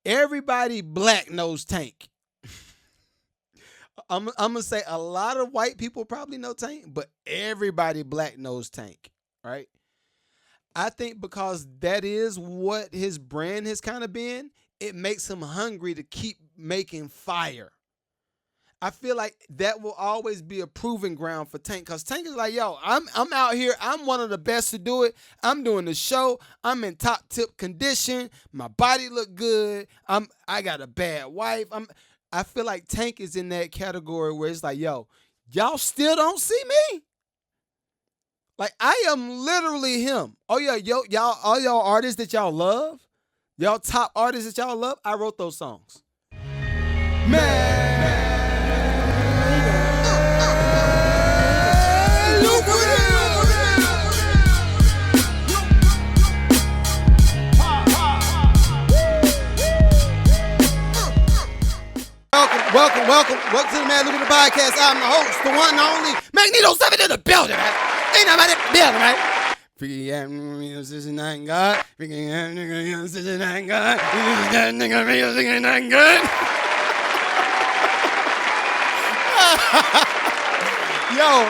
Everybody black knows Tank. I'm gonna say a lot of white people probably know Tank, but everybody black knows Tank, right? I think because that is what his brand has kind of been, it makes him hungry to keep making fire. I feel like that will always be a proving ground for Tank because Tank is like, yo, I'm out here. I'm one of the best to do it. I'm doing the show. I'm in top tip condition. My body look good. I got a bad wife. I feel like Tank is in that category where it's like, yo, y'all still don't see me. Like I am literally him. Oh yeah, y'all, all y'all artists that y'all love, y'all top artists that y'all love. I wrote those songs. Man. Welcome to the Man Lucrative podcast. I'm the host, the one and only Magneto 7 in the building, man. Ain't nobody in the building, right? Freaking yeah, this is not God. Freaking yeah, nigga, this is not God. That nigga, this is not good. Yo,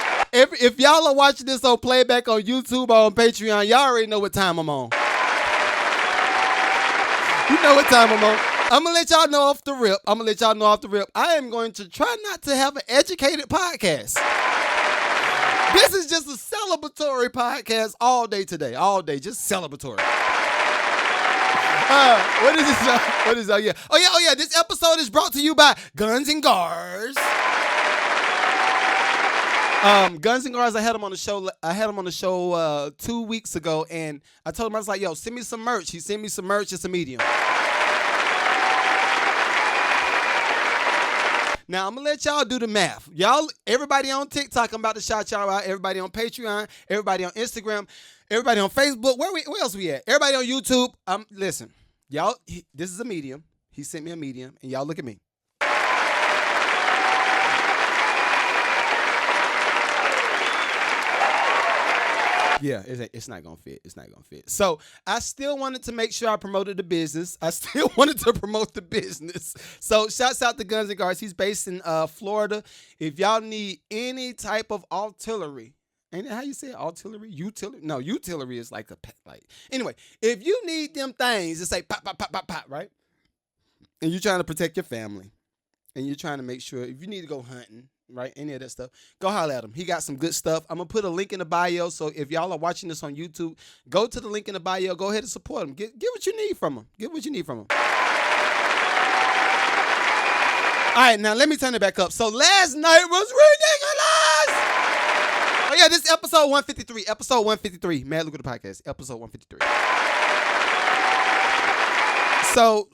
if y'all are watching this on playback on YouTube or on Patreon, y'all already know what time I'm on. You know what time I'm on. I'm going to let y'all know off the rip. I am going to try not to have an educated podcast. This is just a celebratory podcast all day today. All day. Just celebratory. What is this? What is that? Yeah. Oh, yeah. This episode is brought to you by Guns and Gars. Guns and Gars, I had him on the show 2 weeks ago, and I told him, I was like, yo, send me some merch. He sent me some merch. It's a medium. Now, I'm going to let y'all do the math. Y'all, everybody on TikTok, I'm about to shout y'all out. Everybody on Patreon, everybody on Instagram, everybody on Facebook. Where else we at? Everybody on YouTube. Listen, y'all, this is a medium. He sent me a medium, and y'all look at me. Yeah, it's not going to fit. It's not going to fit. So I still wanted to make sure I promoted the business. So shouts out to Guns and Gars. He's based in Florida. If y'all need any type of artillery, ain't that how you say it? Artillery? Utility? No, utility is like anyway, if you need them things, it's like pop, pop, pop, pop, pop, right? And you're trying to protect your family. And you're trying to make sure if you need to go hunting, right, any of that stuff, go holler at him. He got some good stuff. I'm going to put a link in the bio, so if y'all are watching this on YouTube, go to the link in the bio. Go ahead and support him. Get what you need from him. All right, now let me turn it back up. So last night was ridiculous. Oh, yeah, this is episode 153. Episode 153. Mad Look at the podcast. Episode 153. So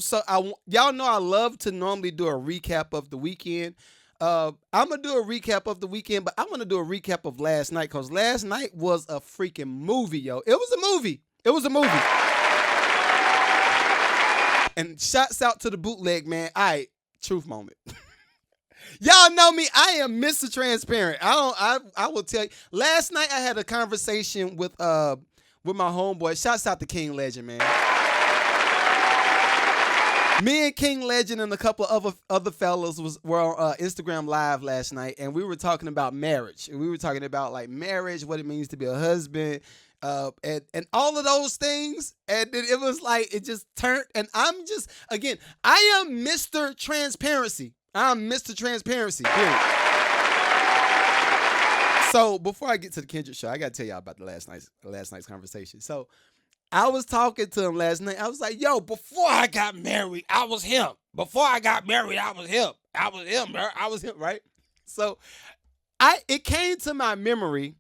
y'all know I love to normally do a recap of the weekend. I'm going to do a recap of the weekend, but I'm going to do a recap of last night because last night was a freaking movie, yo. It was a movie. And shouts out to the bootleg, man. All right, truth moment. Y'all know me. I am Mr. Transparent. I will tell you. Last night I had a conversation with my homeboy. Shouts out to King Legend, man. Me and King Legend and a couple of other fellas were on Instagram Live last night, and we were talking about marriage. We were talking about like marriage, what it means to be a husband, and all of those things. And it was like it just turned. And I am Mr. Transparency. Period. So before I get to the Kendrick show, I gotta tell y'all about the last night's conversation. So I was talking to him last night. I was like, yo, before I got married, I was him. I was him, right? So it came to my memory.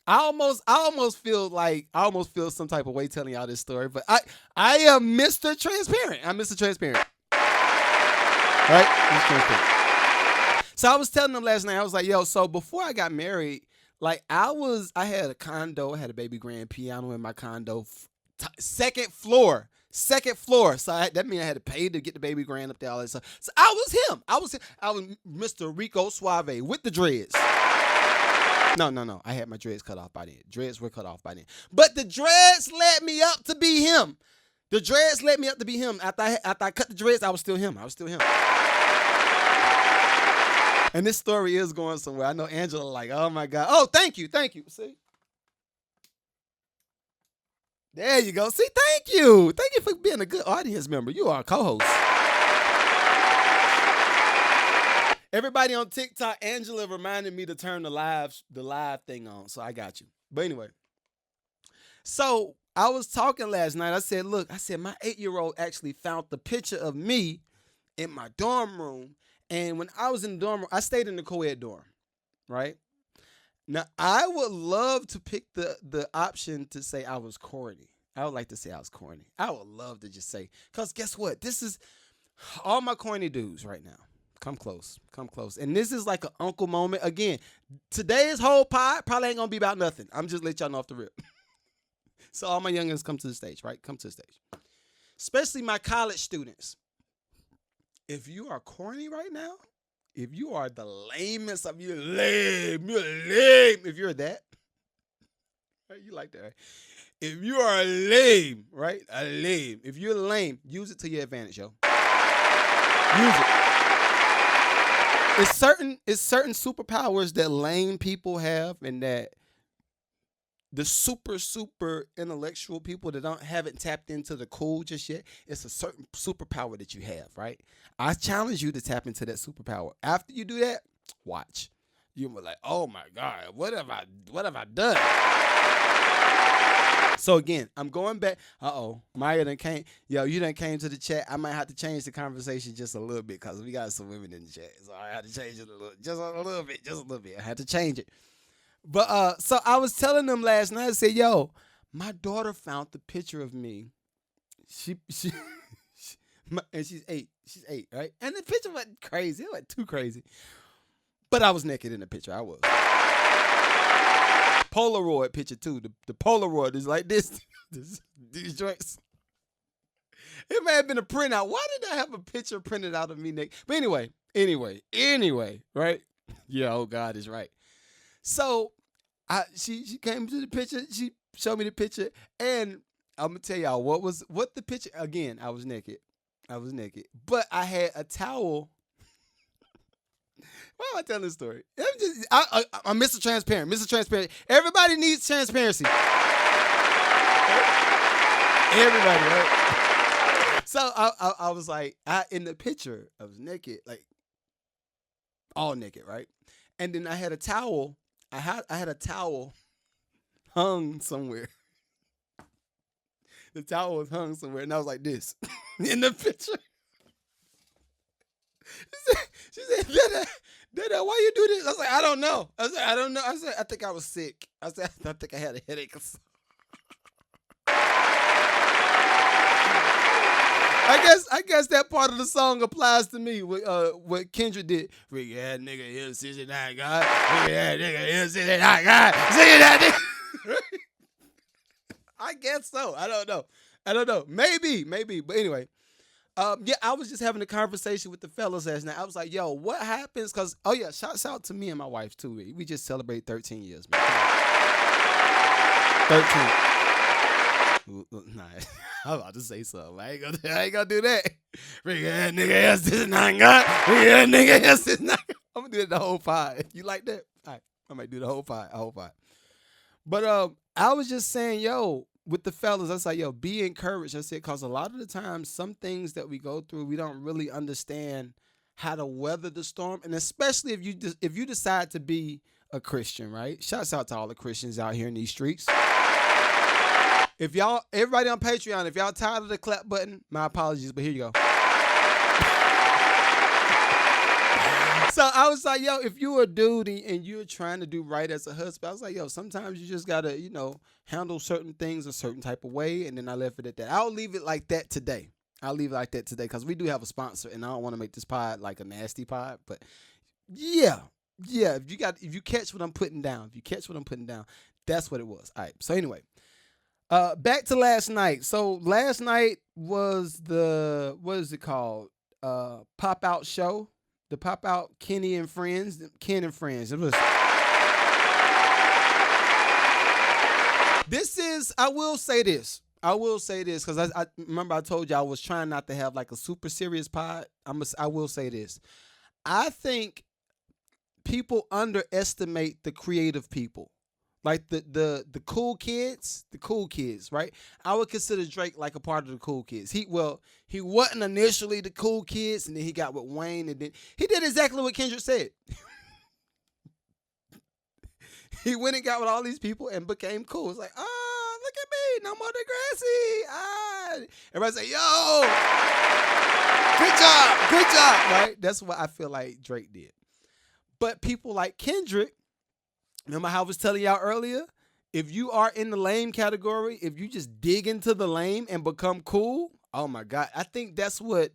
I almost feel some type of way telling y'all this story, but I am Mr. Transparent. I'm Mr. Transparent. Right? Mr. Transparent. So I was telling them last night, I was like, yo, so before I got married, like I had a condo, I had a baby grand piano in my condo, second floor. So that means I had to pay to get the baby grand up there, all that stuff. So I was him. I was Mr. Rico Suave with the dreads. No. I had my dreads cut off by then. Dreads were cut off by then. But the dreads led me up to be him. The dreads led me up to be him. After I cut the dreads, I was still him. And this story is going somewhere. I know Angela like, oh my God. Oh, thank you. See? There you go. See, thank you. Thank you for being a good audience member. You are a co-host. Everybody on TikTok, Angela reminded me to turn the live thing on. So I got you. But anyway. So I was talking last night. I said, look, my 8-year-old actually found the picture of me in my dorm room. And when I was in the dorm room, I stayed in the co-ed dorm, right? Now, I would love to pick the option to say I was corny. I would like to say I was corny. I would love to just say, because guess what? This is all my corny dudes right now. Come close. And this is like an uncle moment. Again, today's whole pod probably ain't going to be about nothing. I'm just let y'all know off the rip. So all my youngins come to the stage, right? Come to the stage. Especially my college students. If you are corny right now, if you are the lamest of you, lame. If you're that, right? You like that, right? If you are lame, right? A lame. If you're lame, use it to your advantage, yo. Use it. It's certain superpowers that lame people have, and that the super intellectual people that haven't tapped into the cool just yet, it's a certain superpower that you have, right? I challenge you to tap into that superpower. After you do that, watch. You were like, oh my God, what have I done? So again, I'm going back. Maya done came. Yo, you done came to the chat. I might have to change the conversation just a little bit because we got some women in the chat. So I had to change it just a little bit. I had to change it. But so I was telling them last night, I said, yo, my daughter found the picture of me. And she's 8. She's 8, right? And the picture wasn't crazy. It wasn't too crazy. But I was naked in the picture. I was. Polaroid picture too. The Polaroid is like this. These joints. It may have been a printout. Why did I have a picture printed out of me naked? But anyway, right? Yeah, oh God is right. So she came to the picture. She showed me the picture, and I'm gonna tell y'all what the picture. Again, I was naked, but I had a towel. Why am I telling this story? I'm Mr. Transparent. Everybody needs transparency. Everybody, right? So I was like, in the picture, I was naked, like all naked, right? And then I had a towel. I had a towel hung somewhere. The towel was hung somewhere, and I was like this in the picture. She said, Dada, why you do this? I was like, I don't know. I said, I think I was sick. I said, I think I had a headache. I guess that part of the song applies to me. What Kendrick did. Freak that nigga here, 69 God. Freak that nigga here, 69 God. See that nigga. I guess so. I don't know. Maybe. But anyway. I was just having a conversation with the fellas last night. I was like, yo, what happens? Because, shouts out to me and my wife, too. We just celebrated 13 years, man. 13. Nah, I was about to say something. I ain't gonna do that. That nigga else is not God. That nigga else is not God. I'm gonna do it the whole 5. You like that? All right, I might do the whole 5. But I was just saying, yo, with the fellas, I was like, yo, be encouraged. I said, because a lot of the times, some things that we go through, we don't really understand how to weather the storm. And especially if you decide to be a Christian, right? Shouts out to all the Christians out here in these streets. Everybody on Patreon, if y'all tired of the clap button, my apologies, but here you go. So I was like, yo, if you're a dude and you're trying to do right as a husband, I was like, yo, sometimes you just got to, handle certain things a certain type of way. And then I left it at that. I'll leave it like that today. Because we do have a sponsor, and I don't want to make this pod like a nasty pod. But yeah, if you catch what I'm putting down, that's what it was. All right. So anyway, back to last night. So last night was what is it called? Pop Out show. The Pop Out Ken and Friends. It was. I will say this. I will say this because I remember I told you I was trying not to have like a super serious pod. I will say this. I think people underestimate the creative people. Like the cool kids, right? I would consider Drake like a part of the cool kids. He wasn't initially the cool kids, and then he got with Wayne, and then he did exactly what Kendrick said. He went and got with all these people and became cool. It's like, oh, look at me, no more Degrassi. Everybody say, yo, good job, right? That's what I feel like Drake did. But people like Kendrick, remember how I was telling y'all earlier? If you are in the lame category, if you just dig into the lame and become cool, oh my God. I think that's what,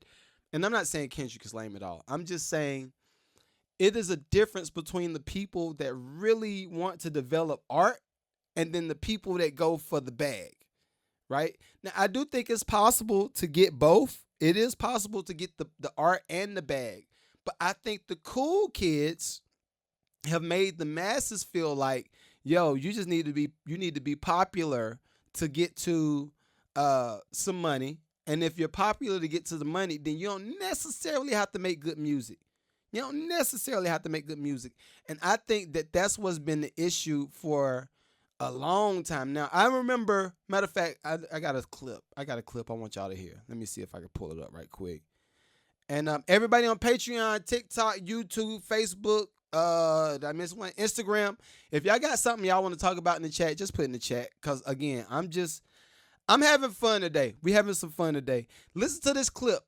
and I'm not saying Kendrick is lame at all. I'm just saying it is a difference between the people that really want to develop art and then the people that go for the bag, right? Now, I do think it's possible to get both. It is possible to get the art and the bag. But I think the cool kids have made the masses feel like, yo, you need to be popular to get to some money. And if you're popular to get to the money, then you don't necessarily have to make good music. You don't necessarily have to make good music. And I think that that's what's been the issue for a long time. Now, I remember, matter of fact, I got a clip. I want y'all to hear. Let me see if I can pull it up right quick. And everybody on Patreon, TikTok, YouTube, Facebook, did I miss one? Instagram. If y'all got something y'all want to talk about in the chat, just put it in the chat. Because, again, I'm having fun today. We having some fun today. Listen to this clip,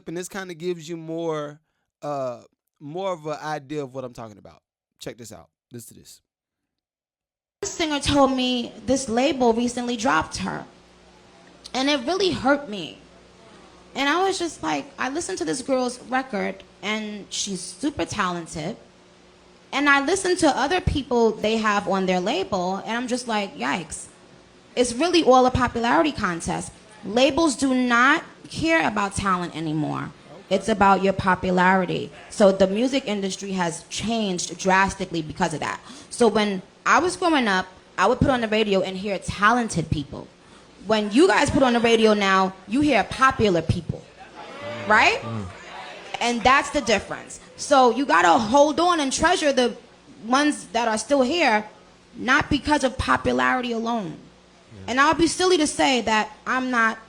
and this kind of gives you more of an idea of what I'm talking about. Check this out. Listen to this. This singer told me this label recently dropped her. And it really hurt me. And I was just like, I listened to this girl's record, and she's super talented. And I listened to other people they have on their label, and I'm just like, yikes. It's really all a popularity contest. Labels do not care about talent anymore. It's about your popularity. So the music industry has changed drastically because of that. So when I was growing up, I would put on the radio and hear talented people. When you guys put on the radio now, you hear popular people, right? And that's the difference. So you gotta hold on and treasure the ones that are still here, not because of popularity alone. And I would be silly to say that I'm not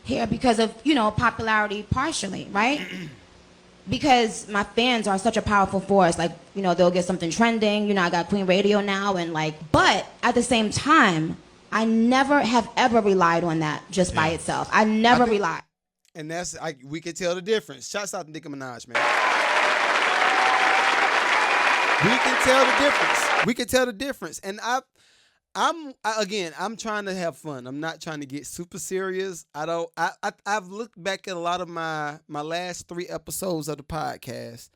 here because of, popularity partially, right? Because my fans are such a powerful force. Like, they'll get something trending. I got Queen Radio now, and but at the same time, I never have ever relied on that just by itself. I never relied. And we can tell the difference. Shouts out to Nicki Minaj, man. We can tell the difference. And I'm trying to have fun. I'm not trying to get super serious. I've looked back at a lot of my last 3 episodes of the podcast,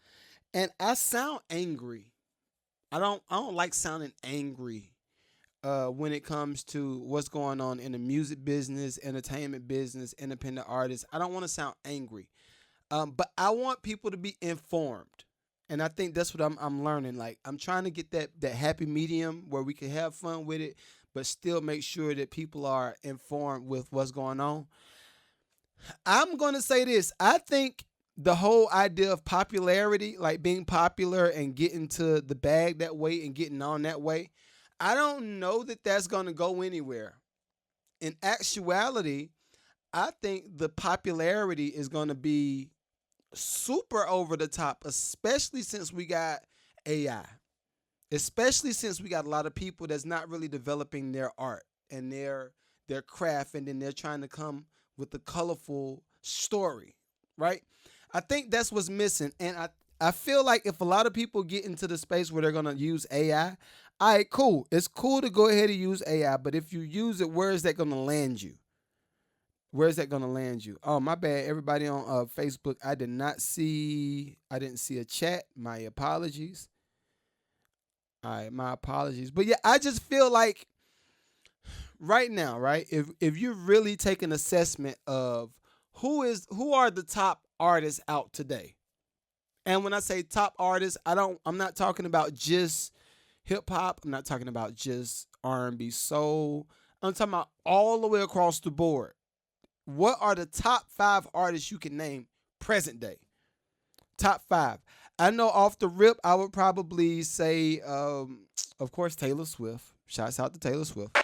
and I sound angry. I don't like sounding angry when it comes to what's going on in the music business, entertainment business, independent artists. I don't want to sound angry, but I want people to be informed. And I think that's what I'm learning. Like, I'm trying to get that happy medium where we can have fun with it, but still make sure that people are informed with what's going on. I'm going to say this. I think the whole idea of popularity, like being popular and getting to the bag that way and getting on that way, I don't know that that's going to go anywhere. In actuality, I think the popularity is going to be super over the top, especially since we got AI, especially since we got a lot of people that's not really developing their art and their craft, and then they're trying to come with a colorful story, right? I think that's what's missing. And I feel like if a lot of people get into the space where they're going to use AI, all right, cool. It's cool to go ahead and use AI, but if you use it, where is that going to land you? Where's that going to land you? Oh, my bad. Everybody on Facebook, I didn't see a chat. My apologies. All right, my apologies. But yeah, I just feel like right now, right? If you really take an assessment of who are the top artists out today. And when I say top artists, I'm not talking about just hip hop. I'm not talking about just R&B soul. I'm talking about all the way across the board. What are the top 5 artists you can name present day? Top 5. I know off the rip, I would probably say, of course, Taylor Swift. Shouts out to Taylor Swift.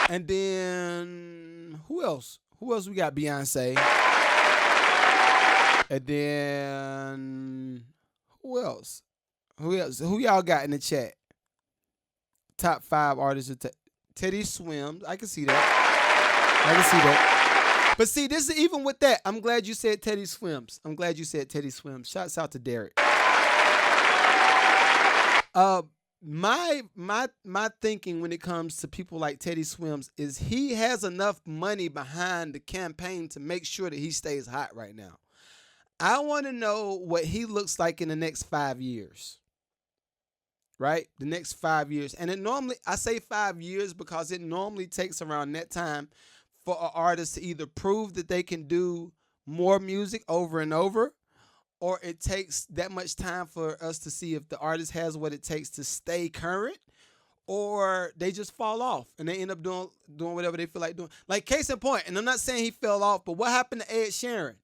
And then who else? Who else we got? Beyonce. And then who else? Who else? Who y'all got in the chat? Top 5 artists. Teddy Swims. I can see that. I can see that. But see, this is even with that. I'm glad you said Teddy Swims. I'm glad you said Teddy Swims. Shouts out to Derek. My thinking when it comes to people like Teddy Swims is he has enough money behind the campaign to make sure that he stays hot right now. I want to know what he looks like in the next 5 years. Right? The next 5 years. And it normally, I say 5 years because it normally takes around that time for an artist to either prove that they can do more music over and over, or it takes that much time for us to see if the artist has what it takes to stay current, or they just fall off and they end up doing whatever they feel like doing. Like case in point, and I'm not saying he fell off, but what happened to Ed Sheeran?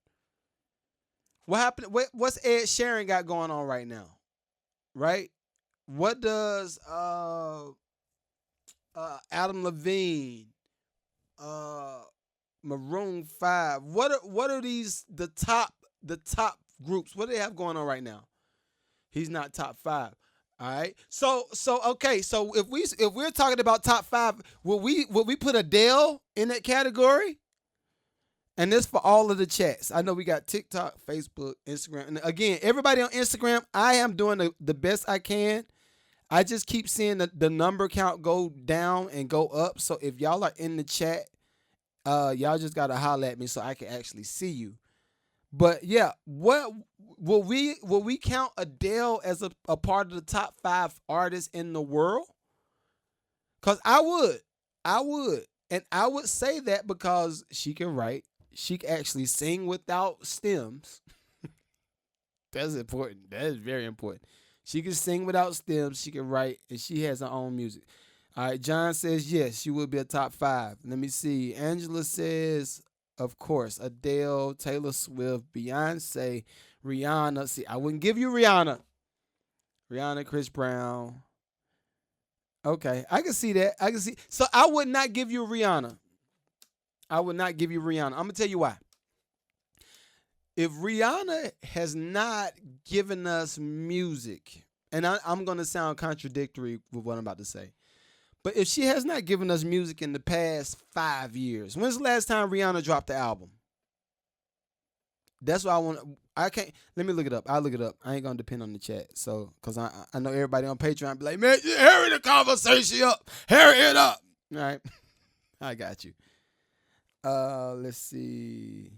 What happened? What's Ed Sheeran got going on right now? Right? What does Adam Levine, Maroon 5? What are these the top groups? What do they have going on right now? He's not top 5. All right. So okay. So if we're talking about top 5, will we put Adele in that category? And this for all of the chats. I know we got TikTok, Facebook, Instagram. And again, everybody on Instagram, I am doing the best I can. I just keep seeing the number count go down and go up. So if y'all are in the chat, y'all just got to holler at me so I can actually see you. But yeah, what will we count Adele as a part of the top 5 artists in the world? Because I would. And I would say that because she can write. She can actually sing without stems. That's important. That is very important. She can sing without stems. She can write, and she has her own music. All right, John says yes, she will be a top 5. Let me see. Angela says, of course, Adele, Taylor Swift, Beyonce, Rihanna. See, I wouldn't give you Rihanna. Rihanna, Chris Brown. Okay, I can see that. I can see. So I would not give you Rihanna. I would not give you Rihanna. I'm going to tell you why. If Rihanna has not given us music, and I'm going to sound contradictory with what I'm about to say, but if she has not given us music in the past 5 years, when's the last time Rihanna dropped the album? That's what I want. I can't. Let me look it up. I'll look it up. I ain't going to depend on the chat. So, because I know everybody on Patreon be like, man, hurry the conversation up. Hurry it up. All right. I got you. Let's see.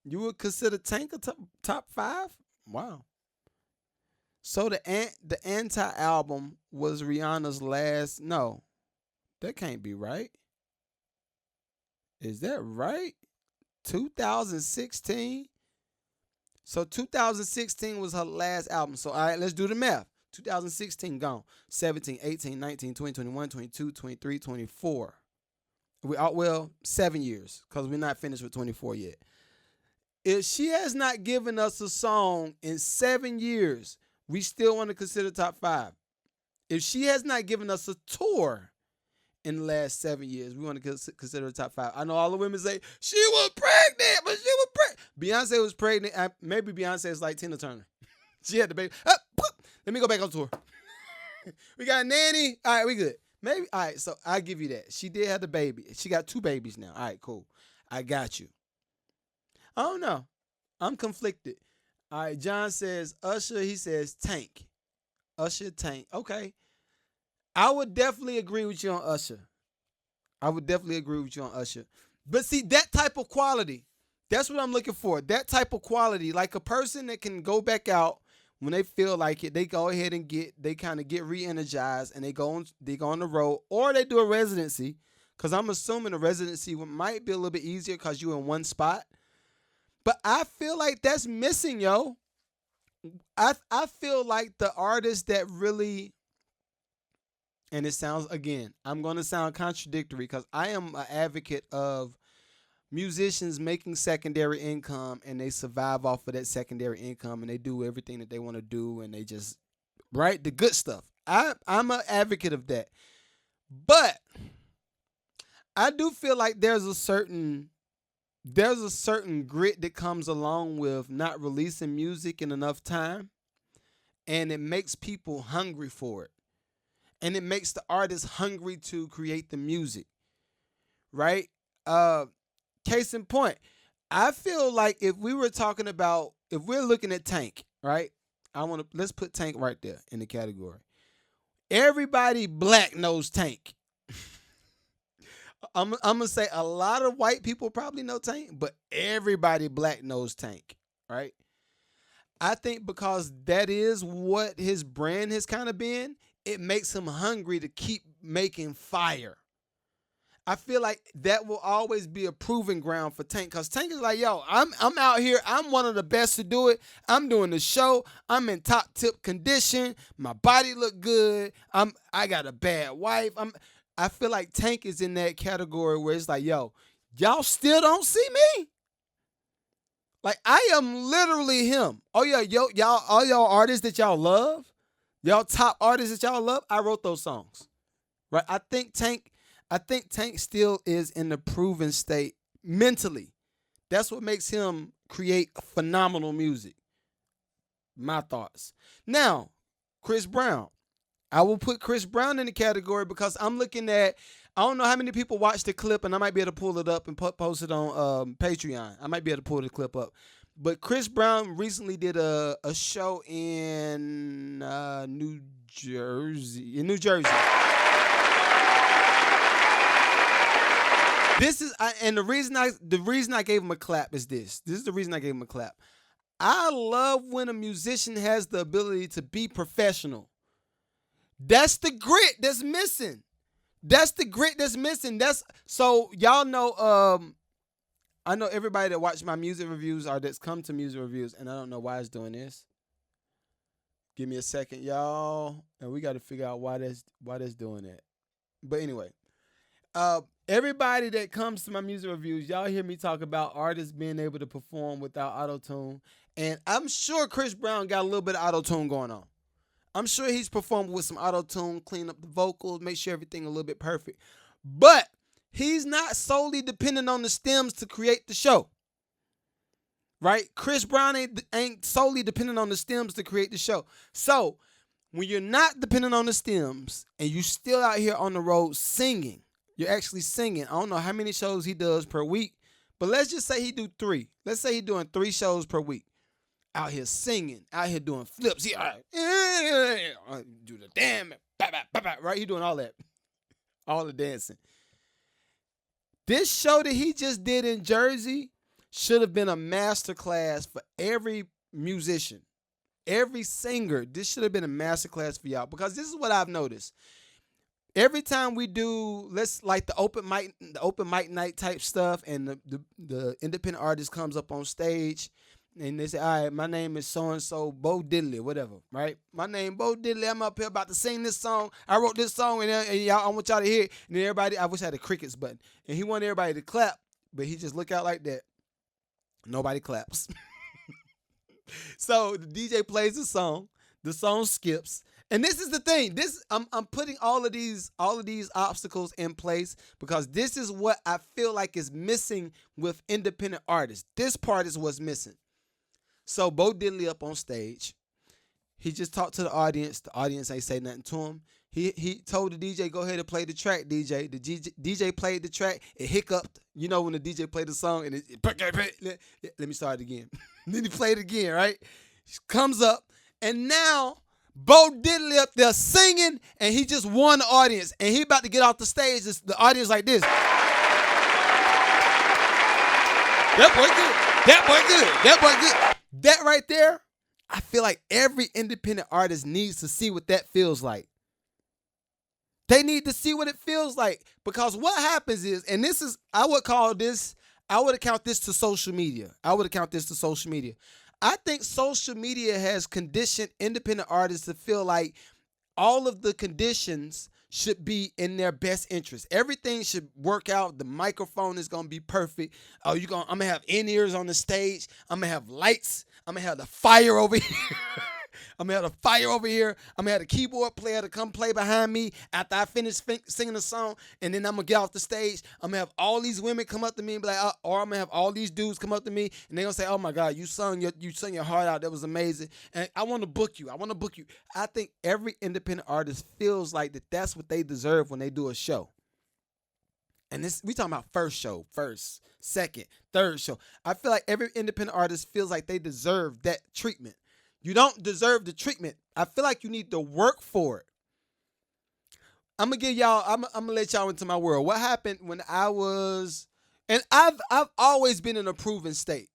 You would consider Tank a top 5? Wow. So the Anti album was Rihanna's last. No, that can't be right. Is that right? 2016. So 2016 was her last album. So all right, let's do the math. 2016 gone. 17, 18, 19, 20, 21, 22, 23, 24. Well, 7 years because we're not finished with 24 yet. If she has not given us a song in 7 years, we still want to consider top 5. If she has not given us a tour in the last 7 years, we want to consider the top 5. I know all the women say, she was pregnant, but she was pregnant. Beyonce was pregnant. Maybe Beyonce is like Tina Turner. She had the baby. Let me go back on tour. We got a nanny. All right, we good. Maybe. All right, so I'll give you that. She did have the baby. She got 2 babies now. All right, cool. I got you. I don't know. I'm conflicted. All right, John says Usher. He says Tank. Usher, Tank. Okay. I would definitely agree with you on Usher. But see, that type of quality, that's what I'm looking for. That type of quality, like a person that can go back out when they feel like it, they go ahead and they kind of get re-energized and they go on the road, or they do a residency, because I'm assuming a residency might be a little bit easier because you're in one spot. But I feel like that's missing, yo. I feel like the artists that really, and it sounds, again, I'm going to sound contradictory because I am an advocate of musicians making secondary income and they survive off of that secondary income and they do everything that they want to do and they just, right, the good stuff. I'm an advocate of that. But I do feel like there's a certain grit that comes along with not releasing music in enough time, and it makes people hungry for it. And it makes the artist hungry to create the music, right? Uh Case in point, I feel like if we're looking at Tank, right? Let's put Tank right there in the category. Everybody black knows Tank. I'm gonna say a lot of white people probably know Tank, but everybody black knows Tank, right? I think because that is what his brand has kind of been, it makes him hungry to keep making fire. I feel like that will always be a proving ground for Tank because Tank is like, yo, I'm out here. I'm one of the best to do it. I'm doing the show. I'm in top tip condition. My body look good. I got a bad wife. I feel like Tank is in that category where it's like, yo, y'all still don't see me. Like I am literally him. Oh yeah, yo, y'all, all y'all artists that y'all love, y'all top artists that y'all love, I wrote those songs. Right? I think Tank still is in the proven state mentally. That's what makes him create phenomenal music. My thoughts. Now, Chris Brown. I will put Chris Brown in the category because I'm looking at, I don't know how many people watched the clip, and I might be able to pull it up and post it on Patreon. I might be able to pull the clip up. But Chris Brown recently did a show in New Jersey. And the reason I gave him a clap is this. This is the reason I gave him a clap. I love when a musician has the ability to be professional. That's the grit that's missing. That's so y'all know. I know everybody that watch my music reviews or that's come to music reviews, and I don't know why it's doing this. Give me a second, y'all, and we got to figure out why that's doing that. But anyway, everybody that comes to my music reviews, y'all hear me talk about artists being able to perform without auto tune, and I'm sure Chris Brown got a little bit of auto tune going on. I'm sure he's performed with some auto tune, clean up the vocals, make sure everything a little bit perfect. But he's not solely dependent on the stems to create the show. Right? Chris Brown ain't solely dependent on the stems to create the show. So when you're not dependent on the stems and you still out here on the road singing, you're actually singing. I don't know how many shows he does per week, but let's just say he do 3. Let's say he's doing 3 shows per week. Out here singing, out here doing flips. He do the damn, right? He doing all that, all the dancing. This show that he just did in Jersey should have been a masterclass for every musician, every singer. This should have been a masterclass for y'all because this is what I've noticed. Every time we do, like the open mic night type stuff, and the independent artist comes up on stage. And they say, all right, my name is so-and-so, Bo Diddley, whatever, right? My name Bo Diddley. I'm up here about to sing this song. I wrote this song, and y'all, I want y'all to hear it. And then everybody, I wish I had a crickets button. And he wanted everybody to clap, but he just look out like that. Nobody claps. So the DJ plays the song skips. And this is the thing. I'm putting all of these obstacles in place because this is what I feel like is missing with independent artists. This part is what's missing. So Bo Diddley up on stage. He just talked to the audience. The audience ain't say nothing to him. He told the DJ, go ahead and play the track, DJ. The DJ played the track. It hiccuped. You know when the DJ played the song and let me start it again. Then he played it again, right? Comes up, and now Bo Diddley up there singing, and he just won the audience. And he about to get off the stage. The audience like this. That boy good. That boy good. That right there, I feel like every independent artist needs to see what that feels like. They need to see what it feels like because what happens is, and this is, I would account this to social media. I think social media has conditioned independent artists to feel like all of the conditions should be in their best interest. Everything should work out. The microphone is gonna be perfect. Oh, I'm gonna have in-ears on the stage. I'm gonna have lights. I'm gonna have the fire over here. I'm gonna have the fire over here. I'm gonna have the keyboard player to come play behind me after I finish singing the song, and then I'm gonna get off the stage. I'm gonna have all these women come up to me and be like, or I'm gonna have all these dudes come up to me and they gonna say, "Oh my God, you sung your heart out. That was amazing, and I want to book you. I want to book you." I think every independent artist feels like that's what they deserve when they do a show. And this we talking about first show, first, second, third show. I feel like every independent artist feels like they deserve that treatment. You don't deserve the treatment. I feel like you need to work for it. I'm gonna give y'all. I'm gonna let y'all into my world. What happened when I was, and I've always been in a proven state.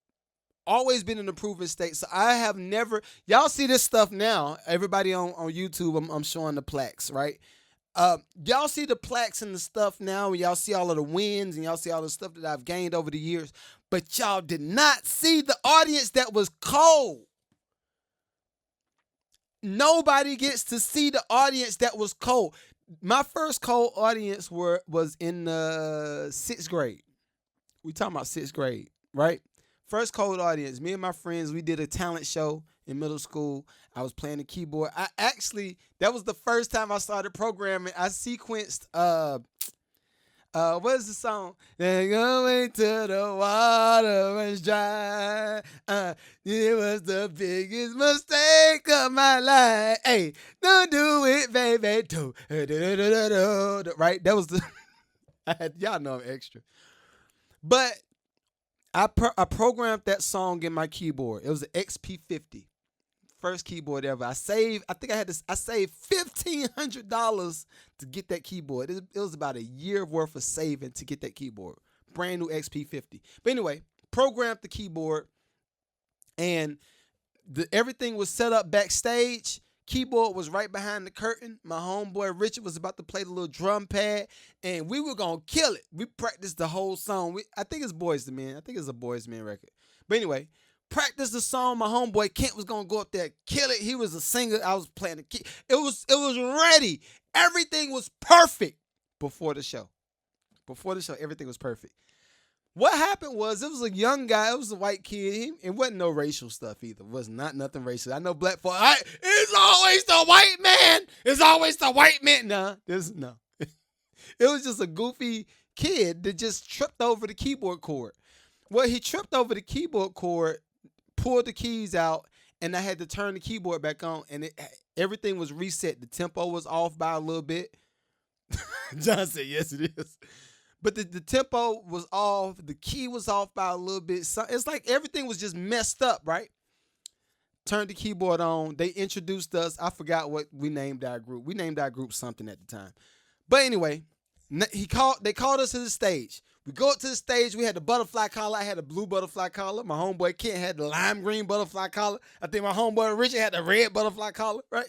Always been in a proven state. So I have never. Y'all see this stuff now. Everybody on YouTube, I'm showing the plaques, right? Y'all see the plaques and the stuff now. Y'all see all of the wins and y'all see all the stuff that I've gained over the years. But y'all did not see the audience that was cold. Nobody gets to see the audience that was cold. My first cold audience was in the 6th grade. We talking about 6th grade, right? First cold audience. Me and my friends, we did a talent show in middle school. I was playing the keyboard. That was the first time I started programming. I sequenced what is the song? They're going to the water runs dry. It was the biggest mistake of my life. Hey, don't do it, baby. Right? That was the. Y'all know I'm extra. But I programmed that song in my keyboard. It was an XP50. First keyboard ever. I saved $1,500 to get that keyboard. It was about a year worth of saving to get that keyboard. Brand new XP50. But anyway, programmed the keyboard and everything was set up backstage. Keyboard was right behind the curtain. My homeboy Richard was about to play the little drum pad and we were going to kill it. We practiced the whole song. I think it's Boys to Men. I think it's a Boys to Men record. But anyway, practice the song. My homeboy Kent was gonna go up there, kill it. He was a singer. I was playing the key. It was ready. Everything was perfect before the show. Before the show, everything was perfect. What happened was it was a young guy. It was a white kid. It wasn't no racial stuff either. It was not nothing racial. I know black folk. It's always the white man. It's always the white man. No. It was just a goofy kid that just tripped over the keyboard cord. Well, he tripped over the keyboard cord, pulled the keys out, and I had to turn the keyboard back on, and everything was reset. The tempo was off by a little bit. John said, yes, it is. But the tempo was off. The key was off by a little bit. So it's like everything was just messed up, right? Turned the keyboard on. They introduced us. I forgot what we named our group. We named our group something at the time. But anyway, they called us to the stage. We go up to the stage. We had the butterfly collar. I had a blue butterfly collar. My homeboy Kent had the lime green butterfly collar. I think my homeboy Richard had the red butterfly collar. Right?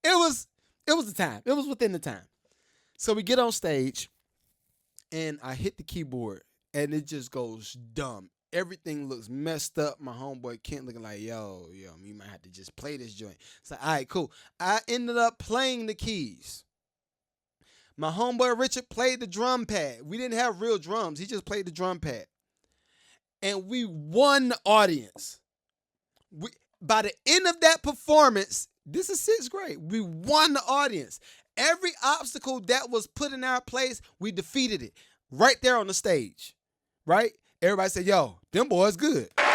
It was the time. It was within the time. So we get on stage, and I hit the keyboard, and it just goes dumb. Everything looks messed up. My homeboy Kent looking like, yo, you might have to just play this joint. So, all right, cool. I ended up playing the keys. My homeboy Richard played the drum pad. We didn't have real drums. He just played the drum pad. And we won the audience. By the end of that performance, this is 6th grade, we won the audience. Every obstacle that was put in our place, we defeated it. Right there on the stage. Right? Everybody said, yo, them boys good. Right?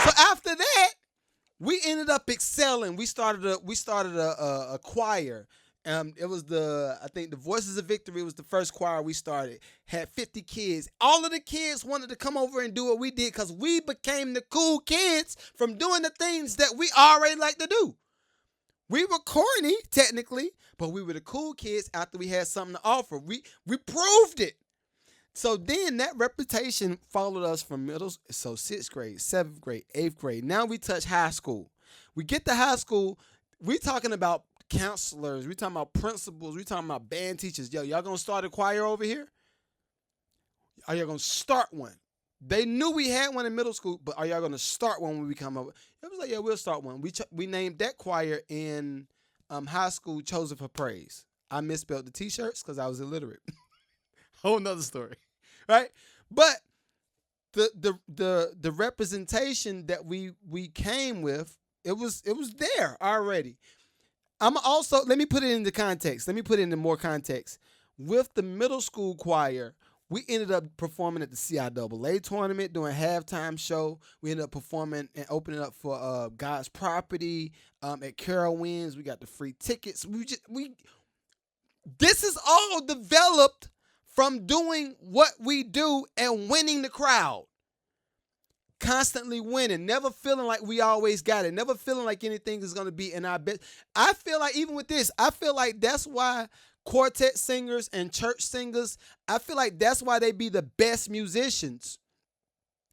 So after that, we ended up excelling. We started a choir. It was I think the Voices of Victory was the first choir we started. Had 50 kids. All of the kids wanted to come over and do what we did because we became the cool kids from doing the things that we already like to do. We were corny, technically, but we were the cool kids after we had something to offer. We proved it. So then that reputation followed us from so 6th grade, 7th grade, 8th grade. Now we touch high school. We get to high school, we talking about counselors, we talking about principals, we talking about band teachers. Yo, y'all gonna start a choir over here? Are y'all gonna start one? They knew we had one in middle school, but are y'all going to start one when we come up? It was like, yeah, we'll start one. We named that choir in high school Chosen for Praise. I misspelled the T-shirts because I was illiterate. Whole nother story, right? But the representation that we came with, it was there already. I'm also, let me put it into context. Let me put it into more context. With the middle school choir, we ended up performing at the CIAA tournament, doing halftime show. We ended up performing and opening up for God's Property at Carowinds. We got the free tickets. This is all developed from doing what we do and winning the crowd. Constantly winning, never feeling like we always got it, never feeling like anything is going to be in our best. I feel like even with this, I feel like that's why quartet singers and church singers, I feel like that's why they be the best musicians,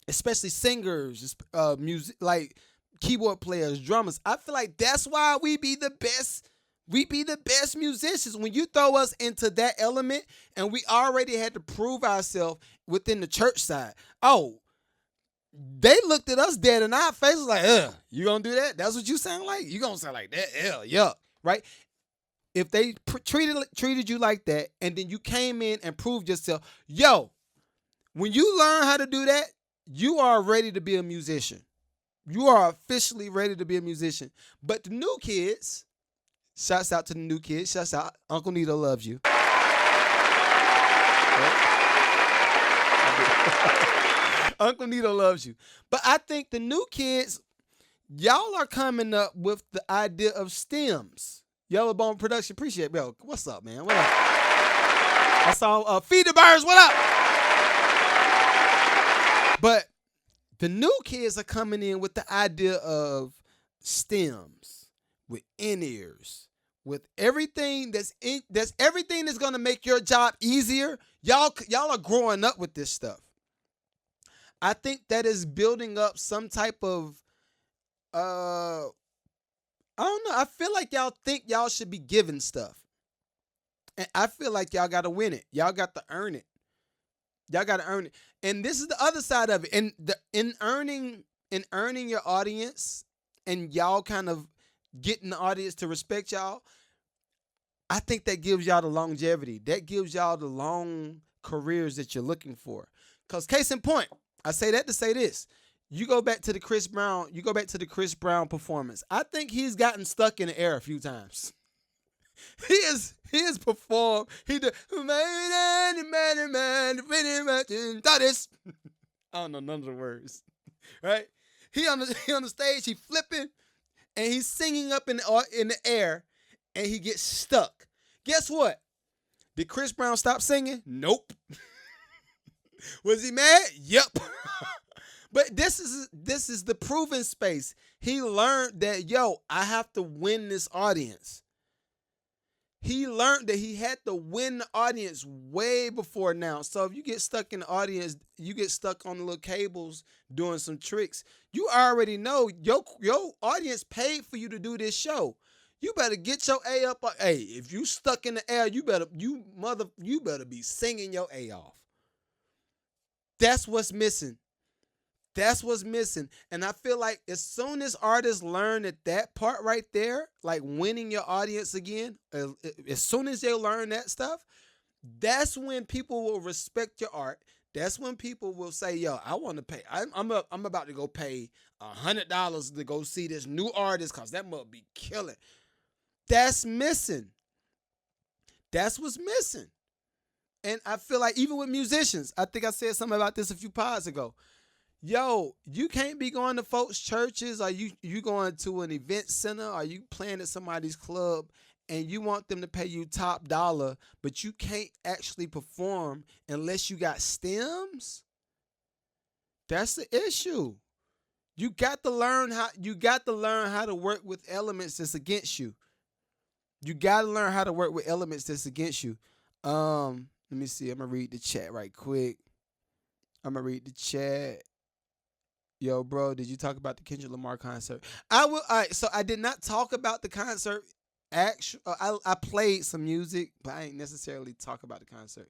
especially singers, music, like keyboard players, drummers. I feel like that's why we be the best. We be the best musicians when you throw us into that element, and we already had to prove ourselves within the church side. Oh, they looked at us dead in our faces like, you gonna do that? That's what you sound like? You gonna sound like that? Yeah, right? If they treated you like that, and then you came in and proved yourself, when you learn how to do that, you are ready to be a musician. You are officially ready to be a musician. But the new kids, shouts out to the new kids, shouts out, Uncle Nito loves you. Uncle Nito loves you. But I think the new kids, y'all are coming up with the idea of stems. Yellow Bone Production, appreciate it. Yo, what's up, man? What up? I saw Feed the Birds, what up? But the new kids are coming in with the idea of stems, with in-ears, with everything that's everything that's gonna make your job easier. Y'all are growing up with this stuff. I think that is building up some type of I don't know. I feel like y'all think y'all should be given stuff. And I feel like y'all gotta win it. Y'all got to earn it. Y'all gotta earn it. And this is the other side of it. And in earning your audience and y'all kind of getting the audience to respect y'all, I think that gives y'all the longevity. That gives y'all the long careers that you're looking for. Because case in point, I say that to say this. You go back to the Chris Brown performance. I think he's gotten stuck in the air a few times. He has performed. He did. I don't know none of the words. Right? He on the stage. He flipping and he's singing up in the air, and he gets stuck. Guess what? Did Chris Brown stop singing? Nope. Was he mad? Yep. But this is the proven space. He learned that, I have to win this audience. He learned that he had to win the audience way before now. So if you get stuck in the audience, you get stuck on the little cables doing some tricks, you already know your audience paid for you to do this show. You better get your A up. Hey, if you stuck in the air, you better be singing your A off. That's what's missing. That's what's missing. And I feel like as soon as artists learn that part right there, like winning your audience again, as soon as they learn that stuff, that's when people will respect your art. That's when people will say, I want to pay. I'm about to go pay $100 to go see this new artist because that must be killing. That's missing. That's what's missing. And I feel like even with musicians, I think I said something about this a few pods ago. You can't be going to folks' churches, or you going to an event center, or you playing at somebody's club, and you want them to pay you top dollar, but you can't actually perform unless you got stems. That's the issue. You got to learn how to work with elements that's against you. You got to learn how to work with elements that's against you. Let me see. I'm gonna read the chat right quick. Yo, bro, did you talk about the Kendrick Lamar concert? I will. All right, so I did not talk about the concert. I played some music, but I ain't necessarily talk about the concert.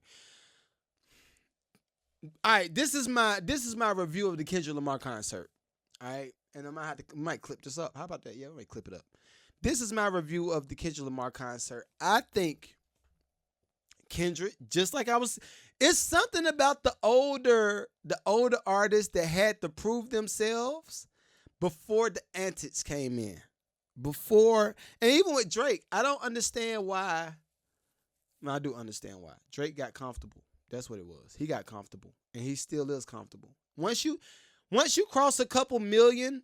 All right, this is my review of the Kendrick Lamar concert. All right, and might clip this up. How about that? Yeah, we might clip it up. This is my review of the Kendrick Lamar concert. I think Kendrick, just like I was, it's something about the older artists that had to prove themselves before the antics came in. Before, and even with Drake, I don't understand why. No, I do understand why. Drake got comfortable. That's what it was. He got comfortable, and he still is comfortable. Once you cross a couple million,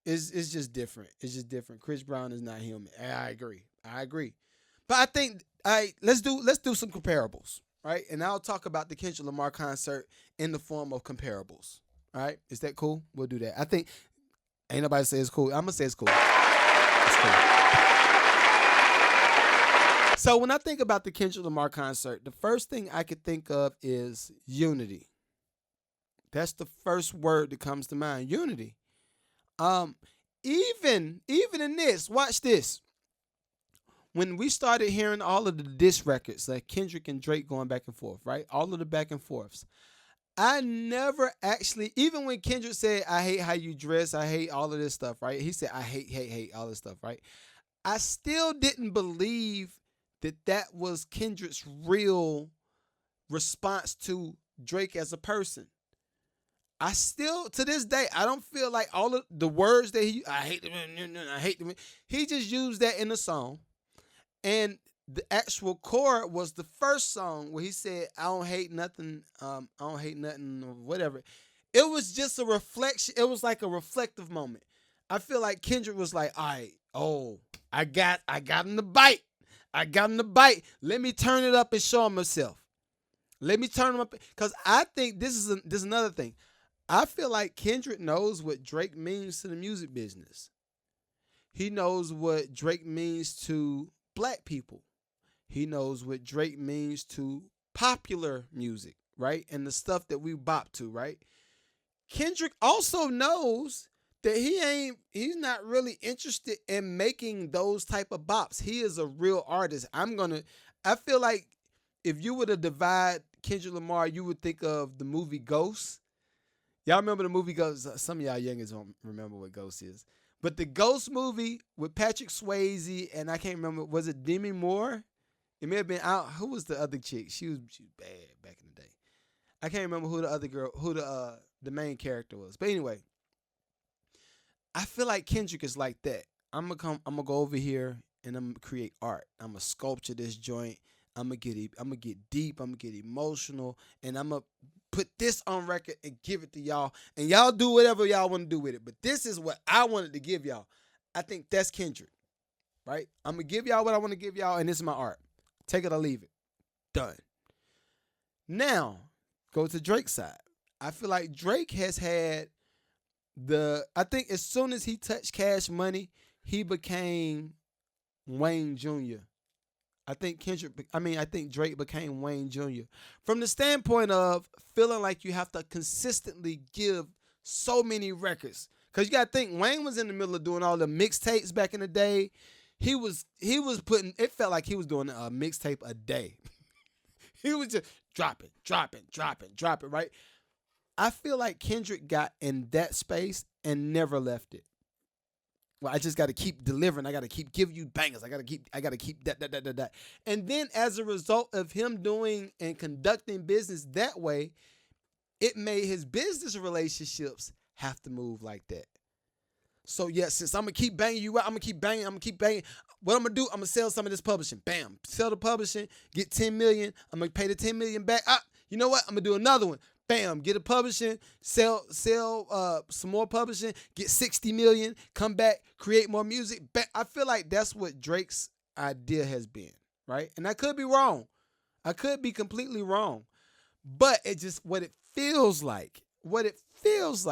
it's just different. It's just different. Chris Brown is not him. I agree. I agree. But I think let's do some comparables, right? And I'll talk about the Kendrick Lamar concert in the form of comparables. All right, is that cool? We'll do that. I think ain't nobody say it's cool. I'm gonna say it's cool. It's cool. So when I think about the Kendrick Lamar concert, the first thing I could think of is unity. That's the first word that comes to mind. Unity. Um, even in this, watch this. When we started hearing all of the diss records, like Kendrick and Drake going back and forth, right? All of the back and forths. I never actually, even when Kendrick said, I hate how you dress, I hate all of this stuff, right? He said, I hate all this stuff, right? I still didn't believe that was Kendrick's real response to Drake as a person. I still, to this day, I don't feel like all of the words that I hate them, I hate them. He just used that in the song. And the actual chord was the first song where he said, I don't hate nothing, I don't hate nothing, or whatever. It was just a reflection. It was like a reflective moment. I feel like Kendrick was like, all right, I got him to bite. I got him to bite. Let me turn it up and show him myself. Let me turn him up. Because I think this is another thing. I feel like Kendrick knows what Drake means to the music business. He knows what Drake means to black people. He knows what Drake means to popular music, right? And the stuff that we bop to, right? Kendrick also knows that he's not really interested in making those type of bops. He is a real artist. I feel like if you were to divide Kendrick Lamar, you would think of the movie Ghost. Y'all remember the movie Ghost? Some of y'all youngins don't remember what Ghost is. But the Ghost movie with Patrick Swayze and I can't remember, was it Demi Moore? It may have been out. Who was the other chick? She was bad back in the day. I can't remember who the other girl, who the main character was. But anyway, I feel like Kendrick is like that. I'm gonna go over here and I'm gonna create art. I'm gonna sculpture this joint. I'm gonna get deep. I'm gonna get emotional, and I'm gonna put this on record and give it to y'all. And y'all do whatever y'all want to do with it. But this is what I wanted to give y'all. I think that's Kendrick, right? I'm gonna give y'all what I want to give y'all, and this is my art. Take it or leave it. Done. Now, go to Drake's side. I feel like Drake has had I think as soon as he touched Cash Money, he became Wayne Jr. I think Drake became Wayne Jr. From the standpoint of feeling like you have to consistently give so many records. Cause you gotta think Wayne was in the middle of doing all the mixtapes back in the day. He was putting, it felt like he was doing a mixtape a day. He was just dropping, right? I feel like Kendrick got in that space and never left it. Well, I just got to keep delivering. I got to keep giving you bangers. I got to keep that. And then as a result of him doing and conducting business that way, it made his business relationships have to move like that. So yeah, since I'm gonna keep banging you out, I'm gonna keep banging. What I'm gonna do? I'm gonna sell some of this publishing. Bam, sell the publishing, get 10 million. I'm gonna pay the 10 million back. You know what? I'm gonna do another one. Bam, get a publishing, sell some more publishing, get 60 million, come back, create more music. I feel like that's what Drake's idea has been, right? And I could be wrong. I could be completely wrong. But it just what it feels like. Feels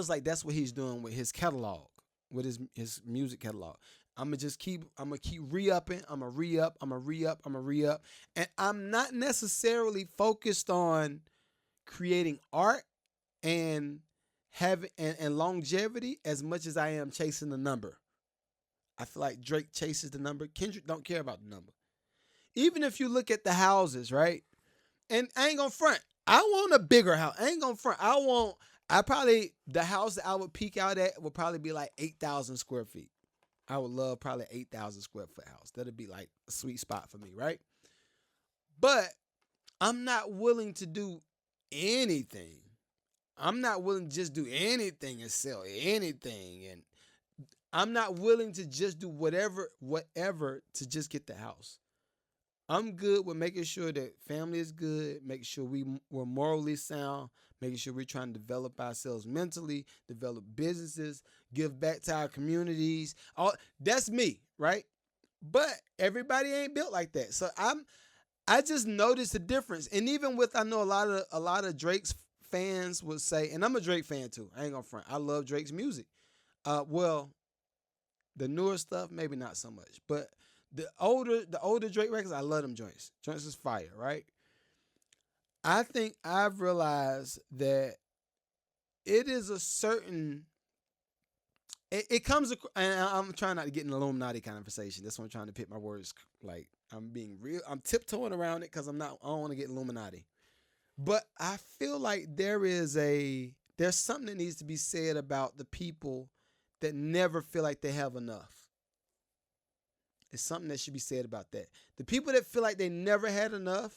like that's what he's doing with his catalog, with his music catalog. I'm gonna keep re-upping. I'm gonna re-up. And I'm not necessarily focused on creating art and having and longevity as much as I am chasing the number. I feel like Drake chases the number. Kendrick don't care about the number. Even if you look at the houses, right? And I ain't gonna front. I want a bigger house. I ain't gonna front. The house that I would peak out at would probably be like 8,000 square feet. I would love probably 8,000 square foot house. That'd be like a sweet spot for me, right? But I'm not willing to do anything. I'm not willing to just do anything and sell anything. And I'm not willing to just do whatever to just get the house. I'm good with making sure that family is good, making sure we're morally sound, making sure we're trying to develop ourselves mentally, develop businesses, give back to our communities. All that's me, right? But everybody ain't built like that. So I just noticed the difference. And even with I know a lot of Drake's fans would say, and I'm a Drake fan too. I ain't gonna front. I love Drake's music. Well, the newer stuff, maybe not so much. But the older Drake records, I love them joints. Joints is fire, right? I think I've realized that it is a certain. It comes, and I'm trying not to get in an Illuminati conversation. That's why I'm trying to pick my words. Like I'm being real. I'm tiptoeing around it because I don't want to get Illuminati. But I feel like there's something that needs to be said about the people that never feel like they have enough. It's something that should be said about that. The people that feel like they never had enough,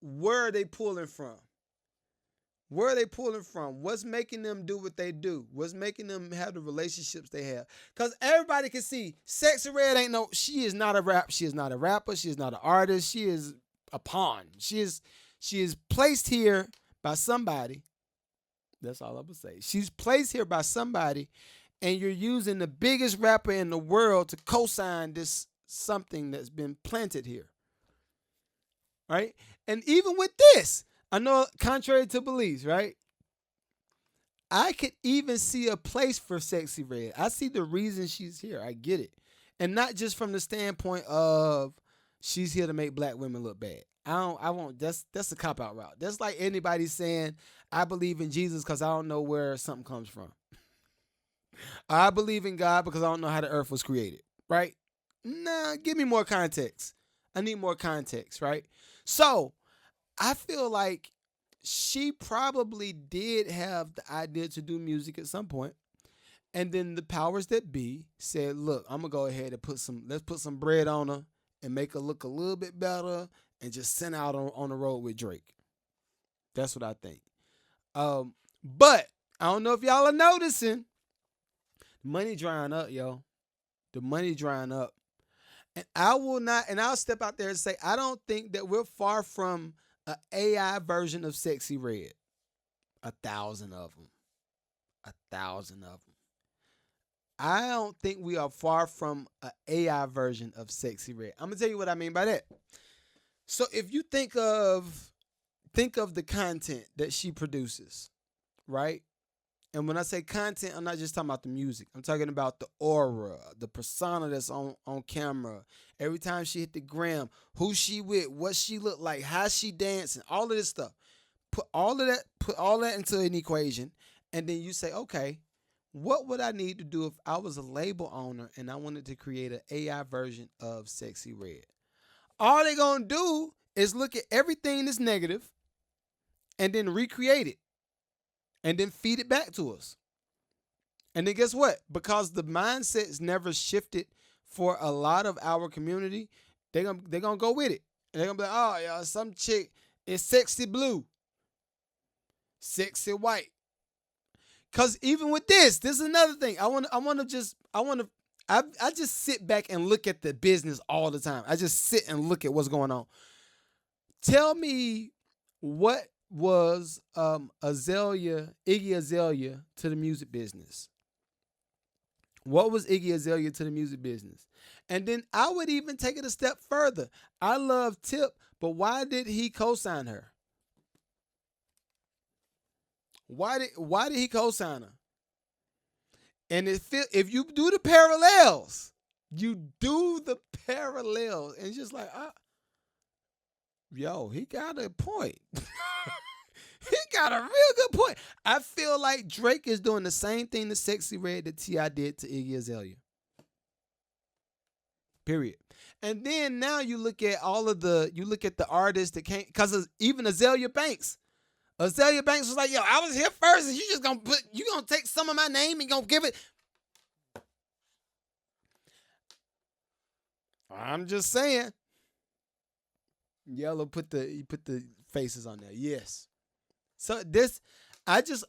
where are they pulling from? Where are they pulling from? What's making them do what they do? What's making them have the relationships they have? Because everybody can see Sexy Red she is not a rapper. She is not a rapper. She is not an artist. She is a pawn. She is placed here by somebody. That's all I'm going to say. She's placed here by somebody, and you're using the biggest rapper in the world to co-sign this something that's been planted here. Right? And even with this, I know contrary to beliefs, right? I could even see a place for Sexy Red. I see the reason she's here. I get it. And not just from the standpoint of she's here to make black women look bad. That's a cop-out route. That's like anybody saying, I believe in Jesus because I don't know where something comes from. I believe in God because I don't know how the earth was created, right? Nah, give me more context. I need more context, right? So, I feel like she probably did have the idea to do music at some point. And then the powers that be said, look, I'm going to go ahead and let's put some bread on her and make her look a little bit better and just send out on the road with Drake. That's what I think. But I don't know if y'all are noticing. The money drying up, yo. The money drying up. And I'll step out there and say, I don't think that we're far from an AI version of Sexy Red. 1,000 of them. 1,000 of them. I don't think we are far from an AI version of Sexy Red. I'm going to tell you what I mean by that. So if you think of the content that she produces, right? And when I say content, I'm not just talking about the music. I'm talking about the aura, the persona that's on camera. Every time she hit the gram, who she with, what she look like, how she dancing, all of this stuff. Put all that into an equation, and then you say, okay, what would I need to do if I was a label owner and I wanted to create an AI version of Sexy Red? All they're going to do is look at everything that's negative and then recreate it and then feed it back to us. And then guess what? Because the mindset's never shifted for a lot of our community, they're gonna go with it. And they're going to be like, oh, yeah, some chick is sexy blue, sexy white. Because even with this is another thing. I just sit back and look at the business all the time. I just sit and look at what's going on. Tell me what was Iggy Azalea to the music business? What was Iggy Azalea to the music business? And then I would even take it a step further. I love Tip, but why did he co-sign her? Why did he co-sign her? And if you do the parallels, and it's just like, yo, he got a point. He got a real good point. I feel like Drake is doing the same thing to Sexy Red that T.I. did to Iggy Azalea. Period. And then now you look at the artists that came, because even Azalea Banks. Azalea Banks was like, yo, I was here first, and you gonna take some of my name and gonna give it. I'm just saying. Yellow put the faces on there. Yes. So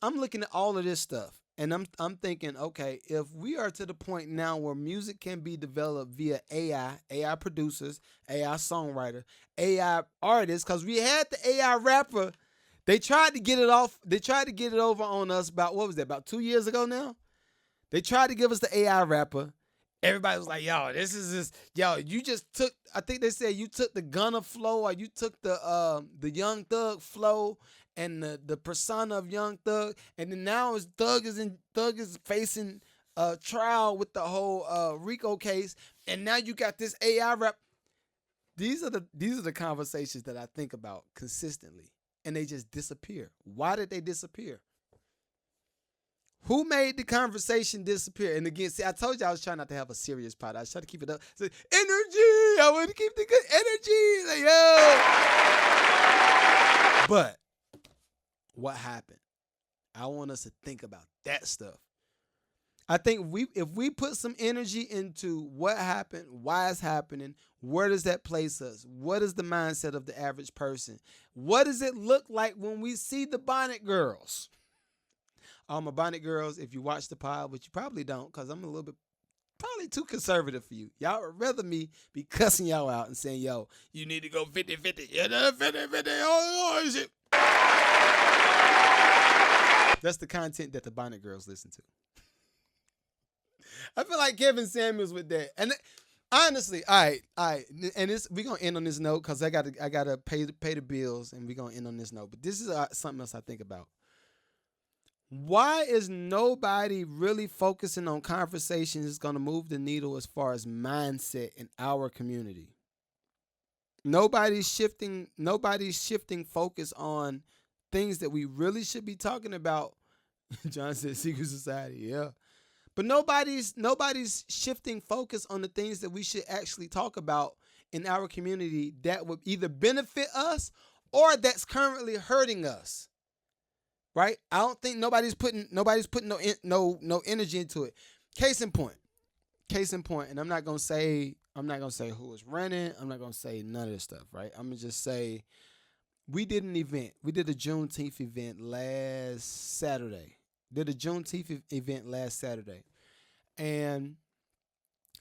I'm looking at all of this stuff, and I'm thinking, okay, if we are to the point now where music can be developed via AI producers, AI songwriter, AI artists, because we had the AI rapper. They tried to get it off. They tried to get it over on us about, what was that, about 2 years ago now? They tried to give us the AI rapper. Everybody was like, yo, you just took, I think they said you took the Gunna flow, or you took the Young Thug flow and the persona of Young Thug, and then now Thug is facing a trial with the whole Rico case, and now you got this AI rap. These are the conversations that I think about consistently, and they just disappear. Why did they disappear? Who made the conversation disappear? And again, see, I told you I was trying not to have a serious part. I was trying to keep it up. So, energy. I want to keep the good energy. Like, yo. But what happened? I want us to think about that stuff. I think if we put some energy into what happened, why it's happening, where does that place us? What is the mindset of the average person? What does it look like when we see the Bonnet Girls? All my Bonnet Girls, if you watch the pod, but you probably don't, because I'm a little bit probably too conservative for you. Y'all would rather me be cussing y'all out and saying, yo, you need to go 50-50. Yeah, 50-50. Oh, shit. That's the content that the Bonnet Girls listen to. I feel like Kevin Samuels with that. And honestly, all right. And we're going to end on this note, because I gotta pay the bills, and we're going to end on this note. But this is something else I think about. Why is nobody really focusing on conversations that's going to move the needle as far as mindset in our community? Nobody's shifting focus on things that we really should be talking about. John said secret society, yeah. But nobody's shifting focus on the things that we should actually talk about in our community that would either benefit us or that's currently hurting us. Right? I don't think nobody's putting no energy into it. Case in point. And I'm not gonna say who was running. I'm not gonna say none of this stuff. Right? I'm gonna just say we did an event. We did a Juneteenth event last Saturday. And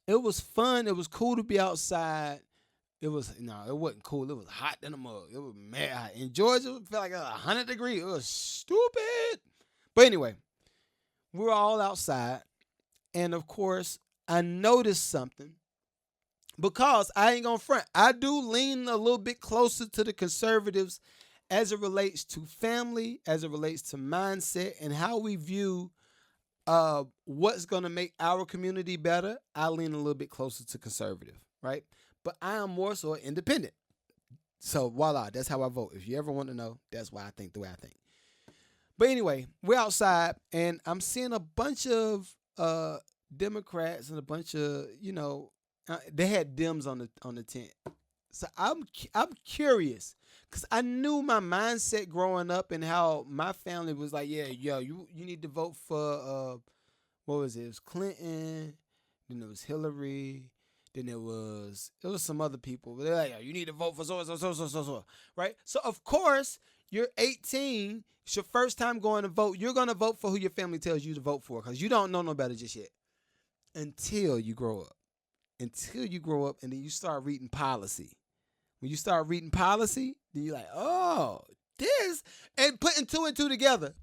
it was fun. It was cool to be outside. It wasn't cool. It was hot in the mug. It was mad hot. In Georgia, it felt like 100 degrees. It was stupid. But anyway, we were all outside. And of course, I noticed something, because I ain't gonna front. I do lean a little bit closer to the conservatives as it relates to family, as it relates to mindset, and how we view what's gonna make our community better. I lean a little bit closer to conservative, right? But I am more so independent. So voila, that's how I vote. If you ever want to know, that's why I think the way I think. But anyway, we're outside, and I'm seeing a bunch of Democrats and a bunch of, they had Dems on the tent. So I'm curious, because I knew my mindset growing up and how my family was like, yeah, yo, you need to vote for what was it? It was Clinton, then it was Hillary. Then it was some other people. They're like, you need to vote for so, right? So, of course, you're 18. It's your first time going to vote. You're going to vote for who your family tells you to vote for, because you don't know no better just yet until you grow up. And then you start reading policy. When you start reading policy, then you're like, oh, this. And putting two and two together.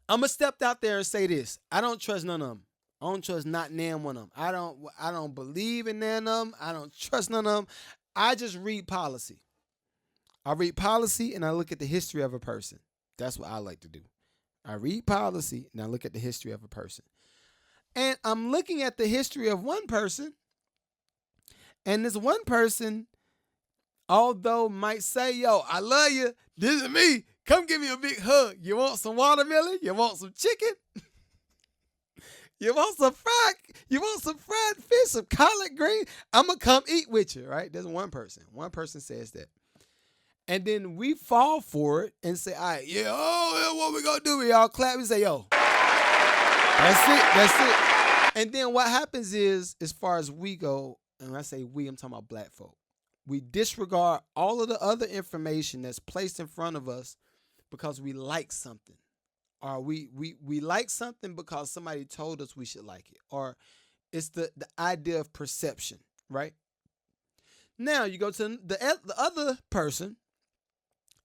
I'm going to step out there and say this. I don't trust none of them. I don't trust not none one of them. I don't believe in none of them. I don't trust none of them. I just read policy. I read policy and I look at the history of a person. That's what I like to do. I read policy and I look at the history of a person. And I'm looking at the history of one person. And this one person, although might say, yo, I love you. This is me. Come give me a big hug. You want some watermelon? You want some chicken? You want some fried fish, some collard green? I'm gonna come eat with you, right? There's one person. One person says that. And then we fall for it and say, all right, yeah, oh, yeah, what we gonna do? We all clap. We say, yo, that's it. And then what happens is, as far as we go, and when I say we, I'm talking about black folk. We disregard all of the other information that's placed in front of us because we like something. Or we like something because somebody told us we should like it. Or it's the idea of perception, right? Now you go to the other person.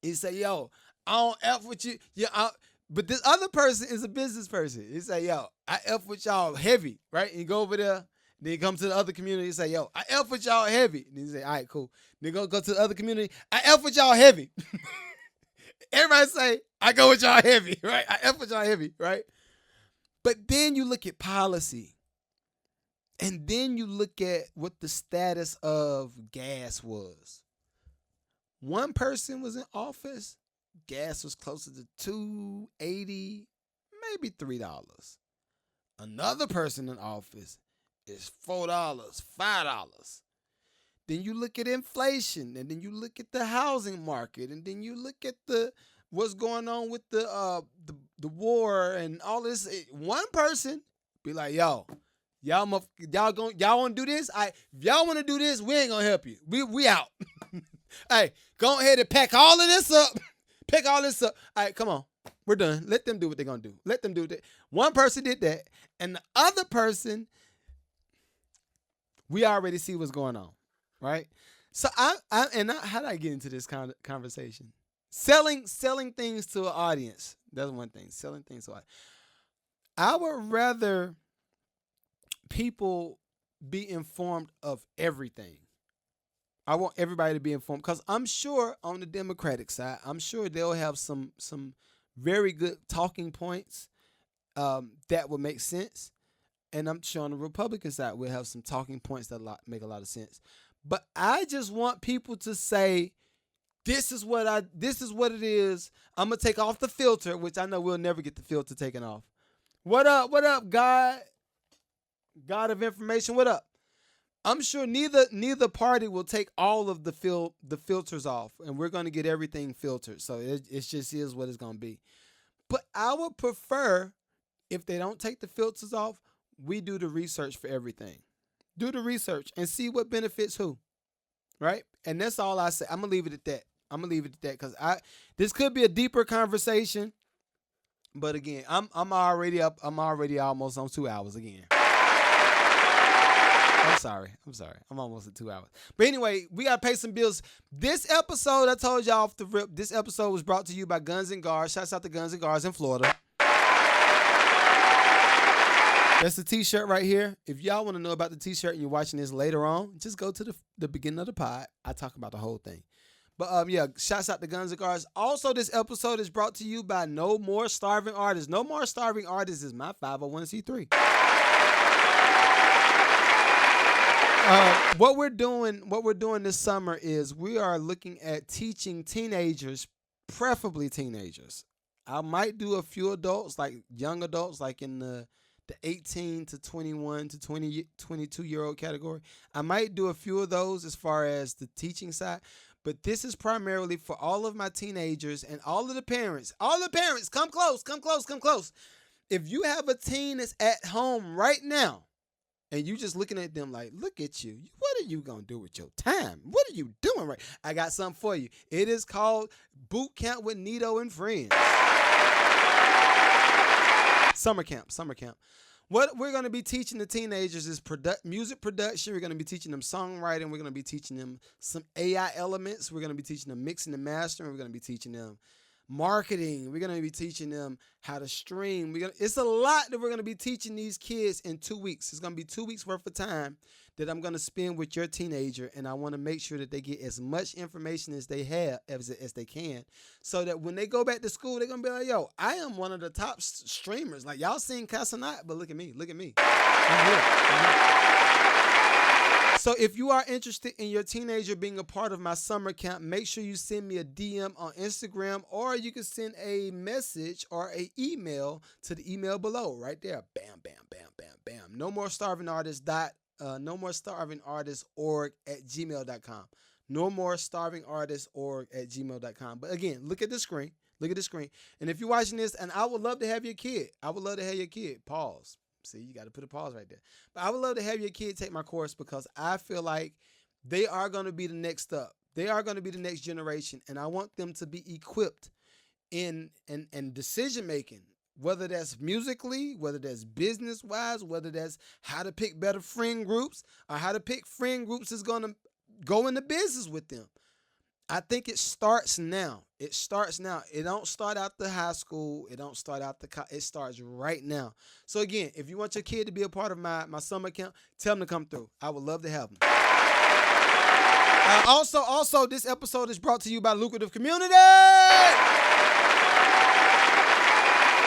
He say, yo, I don't F with you. Yeah, but this other person is a business person. He say, yo, I F with y'all heavy, right? And you go over there. Then you come to the other community and say, yo, I F with y'all heavy. And you say, all right, cool. Then go to the other community. I F with y'all heavy. Everybody say, I go with y'all heavy, right? I F with y'all heavy, right? But then you look at policy. And then you look at what the status of gas was. One person was in office, gas was closer to $2.80, maybe $3. Another person in office is $4, $5. Then you look at inflation, and then you look at the housing market, and then you look at what's going on with the war and all this. One person be like, yo, y'all want to do this? If y'all want to do this, we ain't gonna help you. We out. Hey, go ahead and pack all of this up. Pick all this up. All right, come on. We're done. Let them do what they're going to do. Let them do that. One person did that. And the other person, we already see what's going on. Right? So how did I get into this kind of conversation? Selling things to an audience. That's one thing. Selling things to an audience. I would rather people be informed of everything. I want everybody to be informed because I'm sure on the Democratic side, I'm sure they'll have some very good talking points that will make sense. And I'm sure on the Republican side, we'll have some talking points that make a lot of sense. But I just want people to say, this is what it is. I'm going to take off the filter, which I know we'll never get the filter taken off. What up, God? God of information, what up? I'm sure neither party will take all of the filters off, and we're going to get everything filtered. So it just is what it's going to be. But I would prefer, if they don't take the filters off, we do the research for everything. Do the research and see what benefits who, right? And that's all I say. I'm going to leave it at that. Because this could be a deeper conversation. But again, I'm already up. I'm already almost on 2 hours again. I'm sorry. I'm almost at 2 hours. But anyway, we got to pay some bills. This episode, I told y'all off the rip, this episode was brought to you by Guns and Guards. Shouts out to Guns and Guards in Florida. That's the t-shirt right here. If y'all want to know about the t-shirt and you're watching this later on, just go to the beginning of the pod. I talk about the whole thing. But yeah, shouts out to Guns and Guards. Also, this episode is brought to you by No More Starving Artists. No More Starving Artists is my 501c3. What we're doing this summer is we are looking at teaching teenagers, preferably teenagers. I might do a few adults, like young adults, like in the 18 to 21 to 22-year-old category. I might do a few of those as far as the teaching side, but this is primarily for all of my teenagers and all of the parents. All the parents, come close. If you have a teen that's at home right now, and you just looking at them like, look at you. What are you going to do with your time? What are you doing right? I got something for you. It is called Boot Camp with Nito and Friends. Summer camp. What we're going to be teaching the teenagers is music production. We're going to be teaching them songwriting. We're going to be teaching them some AI elements. We're going to be teaching them mixing and mastering. We're going to be teaching them marketing. We're going to be teaching them how to stream. It's a lot that we're going to be teaching these kids in 2 weeks. It's going to be 2 weeks worth of time that I'm going to spend with your teenager, and I want to make sure that they get as much information as they have as they can, so that when they go back to school, they're going to be like, yo, I am one of the top streamers. Like, y'all seen Casanat, but look at me. I'm here. So if you are interested in your teenager being a part of my summer camp, make sure you send me a DM on Instagram, or you can send a message or a email to the email below right there. Bam, bam, bam, bam, bam. No more starving artists no more starving artists org at gmail.com. No more starving artists org at gmail.com. But again, look at the screen. Look at the screen. And if you're watching this, and I would love to have your kid. I would love to have your kid. Pause. See, you got to put a pause right there. But I would love to have your kid take my course because I feel like they are going to be the next up. They are going to be the next generation. And I want them to be equipped in decision making, whether that's musically, whether that's business wise, whether that's how to pick better friend groups or how to pick friend groups that's going to go into business with them. I think it starts now. It starts now. It don't start out the high school. It don't start out it starts right now. So again, if you want your kid to be a part of my summer camp, tell them to come through. I would love to have them. Also, this episode is brought to you by Lucrative Community.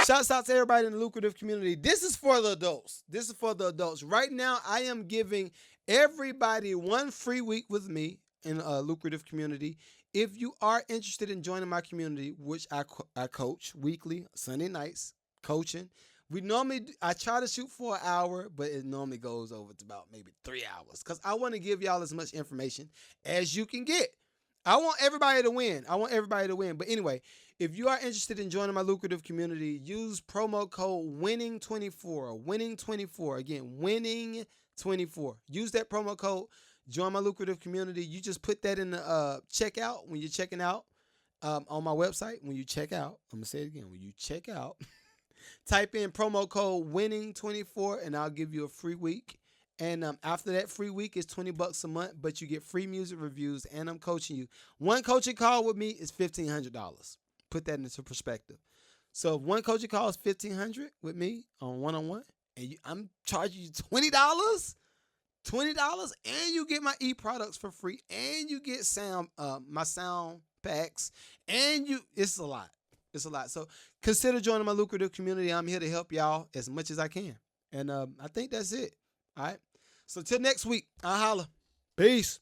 Shouts out to everybody in the Lucrative Community. This is for the adults. This is for the adults. Right now, I am giving everybody 1 free week with me in a Lucrative Community. If you are interested in joining my community, which I coach weekly, Sunday nights, coaching. I try to shoot for an hour, but it normally goes over to about maybe 3 hours because I want to give y'all as much information as you can get. I want everybody to win. But anyway, if you are interested in joining my Lucrative Community, use promo code WINNING24. WINNING24. Again, WINNING24. Use that promo code. Join my Lucrative Community. You just put that in the checkout when you're checking out on my website. When you check out, I'm going to say it again. When you check out, type in promo code WINNING24 and I'll give you a free week. And after that free week is $20 a month, but you get free music reviews and I'm coaching you. One coaching call with me is $1,500. Put that into perspective. So if one coaching call is $1,500 with me on one-on-one, and I'm charging you $20, and you get my e-products for free, and you get my sound packs, and it's a lot. It's a lot. So consider joining my Lucrative Community. I'm here to help y'all as much as I can. And I think that's it. All right. So till next week, I'll holla. Peace.